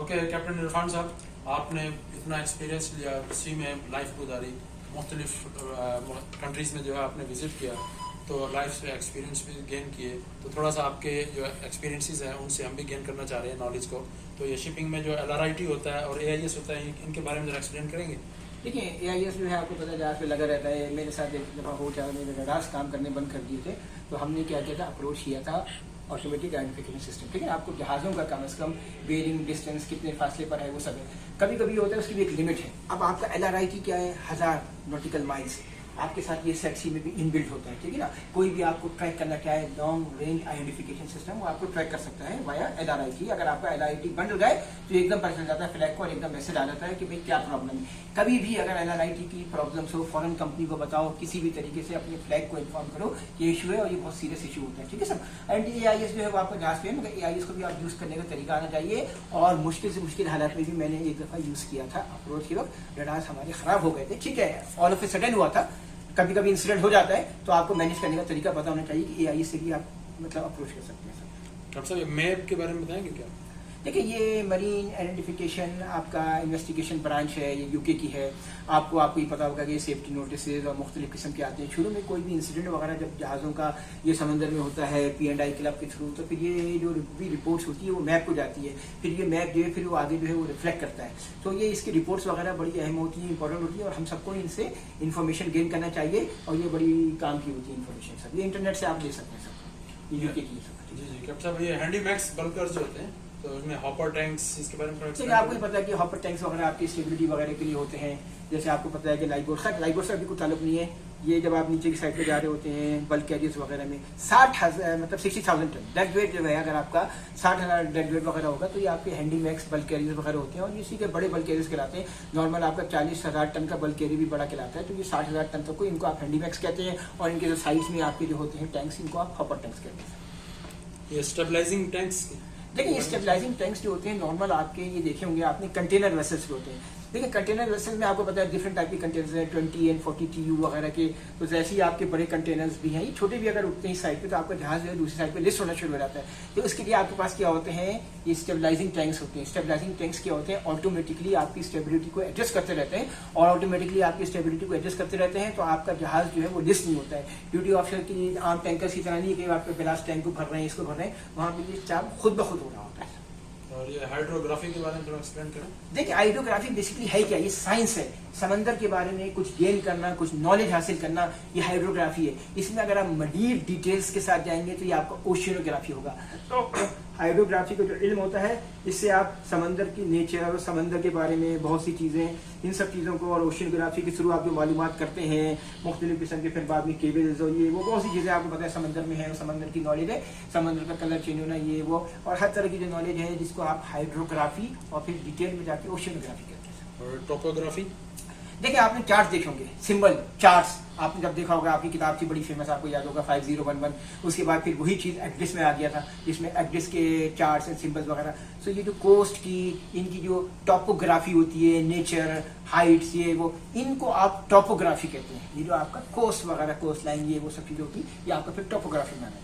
Okay captain Irfan साहब, आपने इतना एक्सपीरियंस लिया सी में लाइफ गुजारी, मुख्तलिफ कंट्रीज़ में जो है आपने विज़िट किया, तो लाइफ से एक्सपीरियंस भी गेन किए, तो थोड़ा सा आपके जो एक्सपीरियंसेस हैं उनसे हम भी गेन करना चाह रहे हैं नॉलेज को। तो ये शिपिंग में जो LRIT होता है और AIS होता है, इनके बारे में जरा एक्सप्लेन करेंगे? देखिए, AIS जो है आपको पता है जहाज पे लगा रहता है। मेरे साथ एक दफ़ा हो जाए मेरे रडार्स काम करने बंद कर दिए थे, तो हमने क्या किया था, अप्रोच किया था ऑटोमेटिक आइडेंटिफिकेशन सिस्टम। ठीक है, आपको जहाज़ों का कम से कम बेयरिंग डिस्टेंस कितने फासले पर है वो सब है। कभी कभी होता है उसकी भी एक लिमिट है। अब आपका LRIT क्या है, 1000 नॉटिकल माइल्स आपके साथ ये सेट सी में भी इनबिल्ट होता है। ठीक है ना, कोई भी आपको ट्रैक करना चाहे लॉन्ग रेंज आइडेंटिफिकेशन सिस्टम वो आपको ट्रैक कर सकता है वाया LRIT। अगर आपका LRIT बंद हो जाए तो एकदम पता चल जाता है फ्लैग को और एकदम मैसेज आ जाता है कि भाई क्या प्रॉब्लम है। कभी भी अगर LRIT की प्रॉब्लम हो, फॉरेन कंपनी को बताओ, किसी भी तरीके से अपने फ्लैग को इन्फॉर्म करो कि इशू है और ये बहुत सीरियस इशू होता है। ठीक है सर, एंड AIS जो है वो आपका जहाज पे है, मगर AIS को भी आप यूज़ करने का तरीका आना चाहिए। और मुश्किल से मुश्किल हालात में भी मैंने एक दफ़ा यूज़ किया था। अप्रोच के वक्त रडार्स हमारे ख़राब हो गए थे। ठीक है, ऑल ऑफ ए सडन हुआ था, कभी कभी इंसिडेंट हो जाता है, तो आपको मैनेज करने का तरीका पता होना चाहिए कि AIS से भी आप मतलब अप्रोच कर सकते हैं सर। डॉक्टर साहब, मैप के बारे में बताएंगे क्या? देखिए, ये मरीन आइडेंटिफिकेशन आपका इन्वेस्टिगेशन ब्रांच है, ये UK की है। आपको ही पता होगा कि ये सेफ्टी नोटिस और मुख्तलिफ किस्म के आते हैं। शुरू में कोई भी इंसिडेंट वगैरह जब जहाज़ों का ये समंदर में होता है P&I क्लब के थ्रू, तो फिर ये जो भी रिपोर्ट्स होती है वो मैप को जाती है। फिर ये मैप जो है फिर वो आगे जो है वो रिफ्लेक्ट करता है। तो ये इसकी रिपोर्ट्स वगैरह बड़ी अहम होती है, इंपॉर्टेंट होती है, और हम सबको इनसे इन्फॉर्मेशन गेन करना चाहिए। और ये बड़ी काम की होती है इन्फॉर्मेशन सर। ये इंटरनेट से आप ले सकते हैं सर, ये UK की। जी जी कैप्टन साहब, ये हैंडीमैक्स बल्कर्स जो होते हैं, तो इसमें हॉपर टैंक्स, इसके बारे में ठीक है, आपको ही पता है कि हॉपर टैंक्स वगैरह आपकी स्टेबिलिटी वगैरह के लिए होते हैं। जैसे आपको पता है कि लाइफबोट से अभी कोई ताल्लुक नहीं है। ये जब आप नीचे की साइड पे जा रहे होते हैं बल्क कैरियर्स वगैरह में 60,000 टन डेड वेट जो है, अगर आपका 60,000 डेड वेट वगैरह होगा तो ये आपके हैंडीमैक्स बल्क कैरियर्स वगैरह होते हैं। और इसी के बड़े बल्क कैरियर्स कहलाते हैं। नॉर्मल आपका 40,000 टन का बल्क कैरियर भी बड़ा कहलाता है, तो ये 60,000 टन तक को इनको आप हैंडीमैक्स कहते हैं। और इनके जो साइड्स में आपके जो होते हैं टैंक्स, इनको आप हॉपर टैंक्स कहते हैं। ये स्टेबलाइजिंग टैंक्स, देखिए, स्टेबलाइजिंग टैंक्स जो होते हैं नॉर्मल आपके ये देखे होंगे आपने कंटेनर वेसल्स होते हैं। देखिए, कंटेनर वेसल्स में आपको पता है डिफरेंट टाइप के कंटेनर्स हैं, 20 and 40 TU वगैरह के। तो जैसे ही आपके बड़े कंटेनर्स भी हैं, ये छोटे भी अगर उठते हैं इस साइड पे, तो आपका जहाज जो है दूसरी साइड पे लिस्ट होना शुरू हो जाता है। तो उसके लिए आपके पास क्या होते हैं, ये स्टेबलाइजिंग टैंक्स होते हैं। स्टेबलाइजिंग टैंक्स क्या होते हैं, ऑटोमेटिकली आपकी स्टेबिलिटी को एडजस्ट करते रहते हैं। और ऑटोमेटिकली आपकी स्टेबिलिटी को एडजस्ट करते रहते हैं, तो आपका जहाज जो है वो लिस्ट नहीं होता है। ड्यूटी ऑफिसर की आम टैंकर्स की तरह नहीं कि आपके गिलास टैंक को भर रहे हैं, इसको भर रहे हैं, वहाँ पे ये चाप खुद ब खुद हो रहा होता है। और ये हाइड्रोग्राफी के बारे में थोड़ा एक्सप्लेन करें। देखिए, हाइड्रोग्राफी बेसिकली है क्या, ये साइंस है। समंदर के बारे में कुछ गेन करना, कुछ नॉलेज हासिल करना, ये हाइड्रोग्राफी है। इसमें अगर आप मजीद डिटेल्स के साथ जाएंगे तो ये आपका ओशियनोग्राफी होगा। तो हाइड्रोग्राफी का जो इल्म होता है, इससे आप समंदर की नेचर और समंदर के बारे में बहुत सी चीज़ें, इन सब चीज़ों को, और ओशियनोग्राफी के थ्रू आप जो मालूमात करते हैं मुख्तलिफ किस्म के, फिर बाद में केबल्स और ये वो बहुत सी चीज़ें आपको पता है समंदर में है। समंदर की नॉलेज है, समंदर का कलर चेंज होना, ये वो, और हर तरह की जो नॉलेज है जिसको आप हाइड्रोग्राफी और फिर डिटेल में जाके ओशियनोग्राफी कहते हैं। और टोपोग्राफी, देखिए, आपने चार्ट देखे होंगे, सिंबल चार्ट्स आपने जब देखा होगा, आपकी किताब थी बड़ी फेमस, आपको याद होगा 5011। उसके बाद फिर वही चीज़ एक्डिस में आ गया था, जिसमें एक्डिस के चार्ट्स एंड सिंबल्स वगैरह। सो ये जो कोस्ट की इनकी जो टॉपोग्राफी होती है, नेचर, हाइट्स, ये वो, इनको आप टॉपोग्राफी कहते हैं। ये जो आपका कोस्ट वगैरह, कोस्ट लाइन, ये वो सब चीज़ें होती है, ये आपका फिर टॉपोग्राफी में आना है।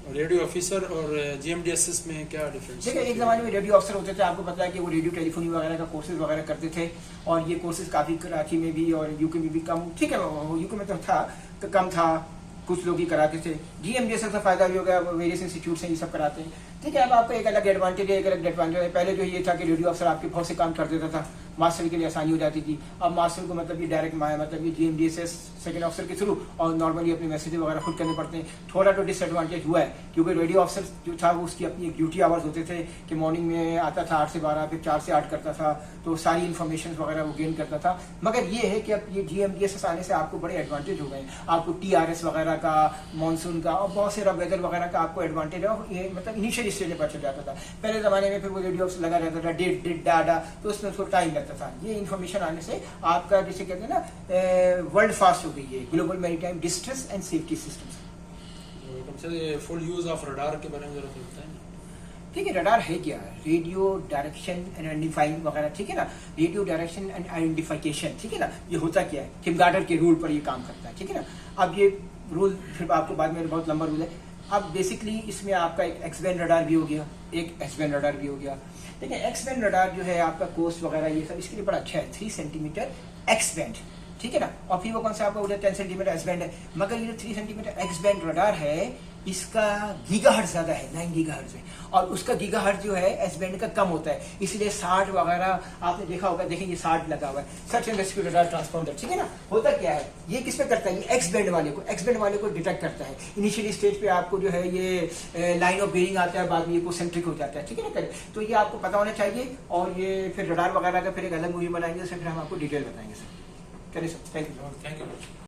रेडियो ऑफिसर और GMDSS में क्या डिफरेंस? देखिए, एक ज़माने में रेडियो ऑफिसर होते थे, आपको पता है कि वो रेडियो टेलीफोनी वगैरह का कोर्सेज वगैरह करते थे। और ये कोर्सेज काफ़ी कराची में भी और UK में भी कम, ठीक है, UK में तो था, कम था, कुछ लोग ही कराते थे। GMDSS का फायदा भी हो गया, वेरियस इंस्टीट्यूट से ये सब कराते हैं। ठीक है, अब आपका एक अलग एडवांटेज है, एक अलग डिसएडवांटेज है। पहले जो ये था कि रेडियो अफसर आपके बहुत से काम कर देता था, मास्टर के लिए आसानी हो जाती थी। अब मास्टर को मतलब ये डायरेक्ट मतलब ये GMDSS सेकंड ऑफिसर के थ्रू और नॉर्मली अपने मैसेज वगैरह खुद करने पड़ते हैं। थोड़ा तो डिसएडवांटेज हुआ है, क्योंकि रेडियो ऑफिसर जो था वो उसकी अपनी एक ड्यूटी आवर्स होते थे कि मॉर्निंग में आता था 8 से 12, फिर 4 से 8 करता था, तो सारी इन्फॉर्मेशन वगैरह वो गेन करता था। मगर ये है कि अब ये GMDSS आने से आपको बड़े एडवांटेज हो गए हैं। आपको TRS वगैरह का, मानसून का और बहुत सारा वेदर वगैरह का आपको एडवांटेज है। और ये मतलब इनिशियल स्टेज पर चल जाता था। पहले ज़माने में फिर वो रेडियो ऑफिसर लगा रहता था, डेट डाटा, तो उसमें उसको टाइम लगता था। ये इन्फॉर्मेशन आने से आपका जिसे कहते हैं ना वर्ल्ड फास्ट हो गई है, global maritime distress and safety systems. Full use of radar के बारे में जरा बताएं। ठीक है, रडार है क्या, रेडियो डायरेक्शन एंड आइडेंटिफाइंग वगैरह, ठीक है ना, रेडियो डायरेक्शन एंड आइडेंटिफिकेशन, ठीक है ना, ये होता क्या है, टिमगार्डर के रूल पर ये काम करता है। ठीक है ना, अब ये रूल फिर आपको बाद में बहुत लंबा रूल है। अब बेसिकली इसमें आपका एक एक्स बैंड रडार भी हो गया, एक एस बैंड रडार भी हो गया। देखिए एक्स बैंड रडार जो है आपका कोर्स वगैरह ये सब इसके लिए बड़ा अच्छा है, 3 सेंटीमीटर एक्स बैंड, ठीक है ना। और फिर वो कौन सा आपका उधर 10 सेंटीमीटर एस बैंड है, मगर ये जो 3 सेंटीमीटर एक्स बैंड रडार है इसका गीगाहर्ट्ज ज्यादा है, 9 गीगाहर्ट्ज है, और उसका गीगाहर्ट्ज जो है एस बैंड का कम होता है, इसलिए 60 वगैरह आपने देखा होगा, देखिए ये 60 लगा हुआ है, search and rescue radar transponder, ठीक है ना। होता क्या है, ये किस पे करता है, ये एक्स बैंड वाले को डिटेक्ट करता है। इनिशियली स्टेज पे आपको जो है ये लाइन ऑफ बेरिंग आता है, बाद में ये कंसेंट्रिक हो जाता है, ठीक है ना। तो ये आपको पता होना चाहिए, और ये फिर रडार वगैरह का फिर एक अलग मूवी बनाएंगे, उससे फिर हम आपको डिटेल बताएंगे सर। चलिए sir, thank you. Thank you.